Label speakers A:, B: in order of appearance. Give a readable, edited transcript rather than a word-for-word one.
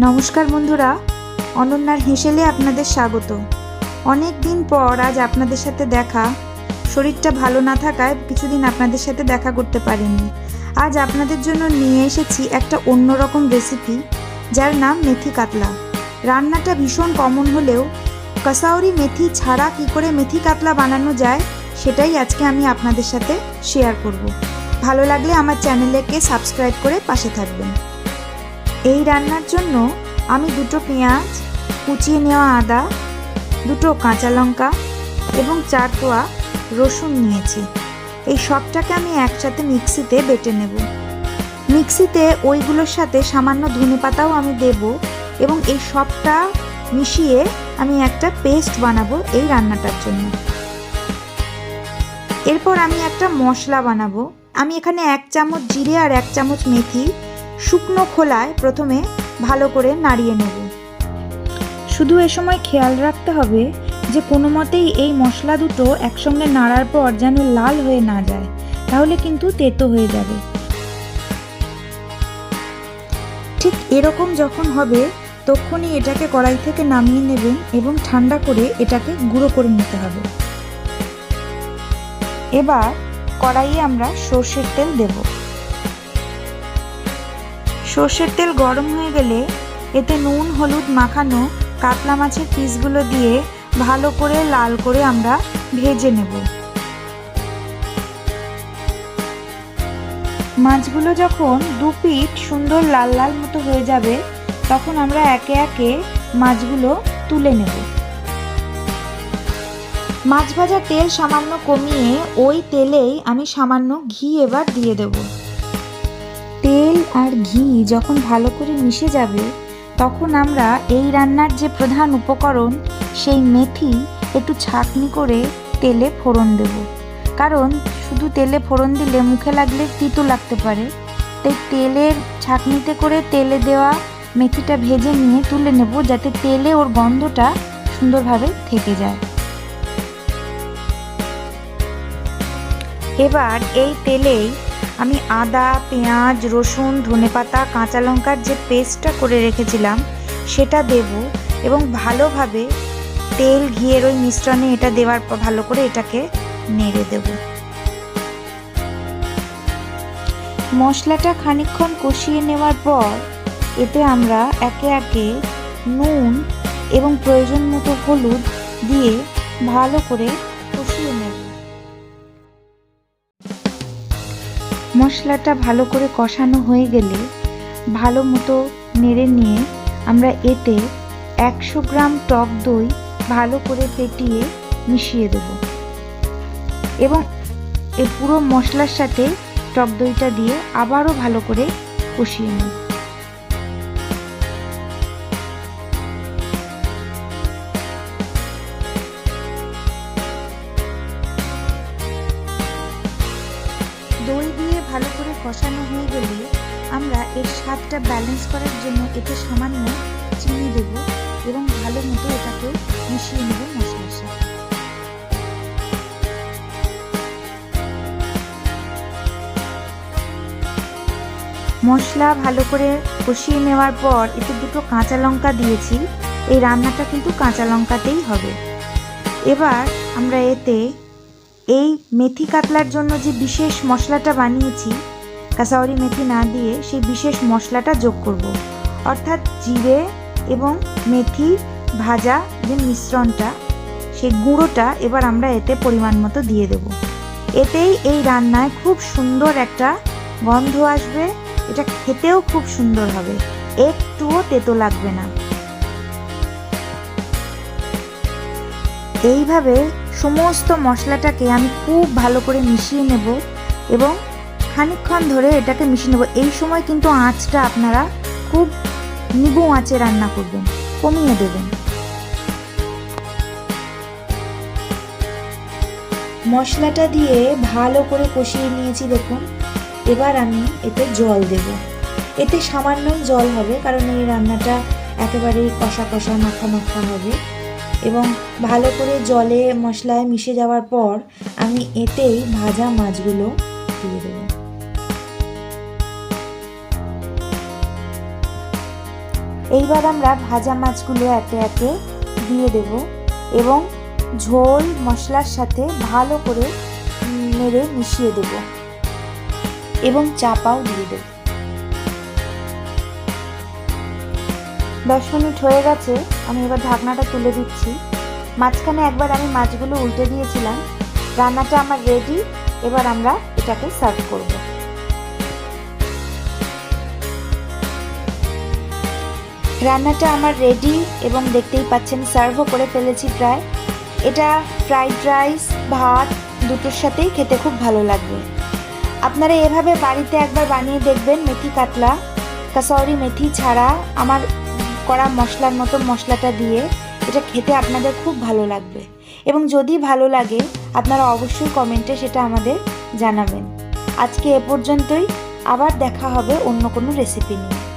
A: নমস্কার বন্ধুরা, অনন্যার হেসেলে আপনাদের স্বাগত। অনেক দিন পর আজ আপনাদের সাথে দেখা। শরীরটা ভালো না থাকায় কিছুদিন আপনাদের সাথে দেখা করতে পারিনি। আজ আপনাদের জন্য নিয়ে এসেছি একটা অন্যরকম রেসিপি, যার নাম মেথি কাতলা। রান্নাটা ভীষণ কমন হলেও কসৌরি মেথি ছাড়া কী করে মেথি কাতলা বানানো যায় সেটাই আজকে আমি আপনাদের সাথে শেয়ার করব। ভালো লাগলে আমার চ্যানেলকে সাবস্ক্রাইব করে পাশে থাকবেন। এই রান্নার জন্য আমি 2টো পেঁয়াজ, কুচিয়ে নেওয়া আদা, 2টো কাঁচা লঙ্কা এবং 4 কোয়া রসুন নিয়েছি। এই সবটাকে আমি একসাথে মিক্সিতে বেটে নেব। মিক্সিতে ওইগুলোর সাথে সামান্য ধনেপাতাও আমি দেব এবং এই সবটা মিশিয়ে আমি একটা পেস্ট বানাবো এই রান্নাটার জন্য। এরপর আমি একটা মশলা বানাবো। আমি এখানে 1 চামচ জিরে আর 1 চামচ মেথি শুকনো খোলায় প্রথমে ভালো করে নাড়িয়ে নেব। শুধু এ সময় খেয়াল রাখতে হবে যে কোনো মতেই এই মশলা দুটো একসঙ্গে নাড়ার পর যেন লাল হয়ে না যায়, তাহলে কিন্তু তেতো হয়ে যাবে। ঠিক এরকম যখন হবে তখনই এটাকে কড়াই থেকে নামিয়ে নেবেন এবং ঠান্ডা করে এটাকে গুঁড়ো করে নিতে হবে। এবার কড়াইয়ে আমরা সর্ষের তেল দেব। সর্ষের তেল গরম হয়ে গেলে এতে নুন হলুদ মাখানো কাতলা মাছের পিসগুলো দিয়ে ভালো করে লাল করে আমরা ভেজে নেব। মাছগুলো যখন 2 পিঠ সুন্দর লাল লাল মতো হয়ে যাবে তখন আমরা একে একে মাছগুলো তুলে নেব। মাছ ভাজার তেল সামান্য কমিয়ে ওই তেলেই আমি সামান্য ঘি এবার দিয়ে দেব। তেল আর ঘি যখন ভালো করে মিশে যাবে তখন আমরা এই রান্নার যে প্রধান উপকরণ সেই মেথি একটু ছাঁকনি করে তেলে ফোড়ন দেব। কারণ শুধু তেলে ফোড়ন দিলে মুখে লাগলে তিতো লাগতে পারে, তাই তেলের ছাঁকনিতে করে তেলে দেওয়া মেথিটা ভেজে নিয়ে তুলে নেব, যাতে তেলে ওর গন্ধটা সুন্দরভাবে থেকে যায়। এবার এই তেলেই আমি আদা পেঁয়াজ রসুন ধনেপাতা কাঁচা লঙ্কার যে পেস্টটা করে রেখেছিলাম সেটা দেব এবং ভালোভাবে তেল ঘিয়ের ওই মিশ্রণে এটা দেওয়ার পর ভালো করে এটাকে নেড়ে দেব। মশলাটা খানিকক্ষণ কষিয়ে নেওয়ার পর এতে আমরা একে একে নুন এবং প্রয়োজন মতো হলুদ দিয়ে ভালো করে কষিয়ে নেব। মশলাটা ভালো করে কষানো হয়ে গেলে ভালো মতো নেড়ে নিয়ে আমরা এতে 100 গ্রাম টক দই ভালো করে ফেটিয়ে মিশিয়ে দেব এবং এই পুরো মশলার সাথে টক দইটা দিয়ে আবারও ভালো করে কষিয়ে নেব। দই দিয়ে ভালো করে কষানো হয়ে গেলে আমরা এর স্বাদটা ব্যালেন্স করার জন্য এতে সামান্য চিনি দেব এবং ভালো মতো এটাকে মিশিয়ে নেব মশলার সাথে। মশলা ভালো করে কষিয়ে নেওয়ার পর এতে 2টো কাঁচা লঙ্কা দিয়েছি। এই রান্নাটা কিন্তু কাঁচা লঙ্কাতেই হবে। এবার আমরা এতে এই মেথি কাতলার জন্য যে বিশেষ মশলাটা বানিয়েছি কসৌরি মেথি না দিয়ে সেই বিশেষ মশলাটা যোগ করব। অর্থাৎ জিরে এবং মেথি ভাজা যে মিশ্রণটা সেই গুঁড়োটা এবার আমরা এতে পরিমাণ মতো দিয়ে দেব। এতেই এই রান্নায় খুব সুন্দর একটা গন্ধ আসবে, এটা খেতেও খুব সুন্দর হবে, একটুও তেতো লাগবে না। এইভাবে সমস্ত মশলাটাকে আমি খুব ভালো করে মিশিয়ে নেব এবং খানিকক্ষণ ধরে এটাকে মিশিয়ে নেব। এই সময় কিন্তু আঁচটা আপনারা খুব নিবু আঁচে রান্না করবেন, কমিয়ে দেবেন। মশলাটা দিয়ে ভালো করে কষিয়ে নিয়েছি দেখুন। এবার আমি এতে জল দেব। এতে সামান্যই জল হবে, কারণ এই রান্নাটা একেবারেই কষা কষা মাখা মাখা হবে এবং ভালো করে জলে মশলায় মিশে যাওয়ার পর আমি এতেই ভাজা মাছগুলো দিয়ে দেব। এইবার আমরা ভাজা মাছগুলো একে একে দিয়ে দেব এবং ঝোল মশলার সাথে ভালো করে নেড়ে মিশিয়ে দেব এবং চাপাও দিয়ে দেব। 10 মিনিট হয়ে গেছে, আমি এবার ঢাকনাটা তুলে দিচ্ছি। মাঝখানে একবার আমি মাছগুলো উল্টে দিয়েছিলাম। রান্নাটা আমার রেডি, এবার আমরা এটাকে সার্ভ করব। রান্নাটা আমার রেডি এবং দেখতেই পাচ্ছেন সার্ভও করে ফেলেছি প্রায়। এটা ফ্রাইড রাইস, ভাত দুটোর সাথেই খেতে খুব ভালো লাগবে। আপনারা এভাবে বাড়িতে একবার বানিয়ে দেখবেন। মেথি কাতলা, কাসৌরি মেথি ছাড়া আমার করা মশলার মতো মশলাটা দিয়ে এটা খেতে আপনাদের খুব ভালো লাগবে। এবং যদি ভালো লাগে আপনারা অবশ্যই কমেন্টে সেটা আমাদের জানাবেন। আজকে এ পর্যন্তই, আবার দেখা হবে অন্য কোনো রেসিপি নিয়ে।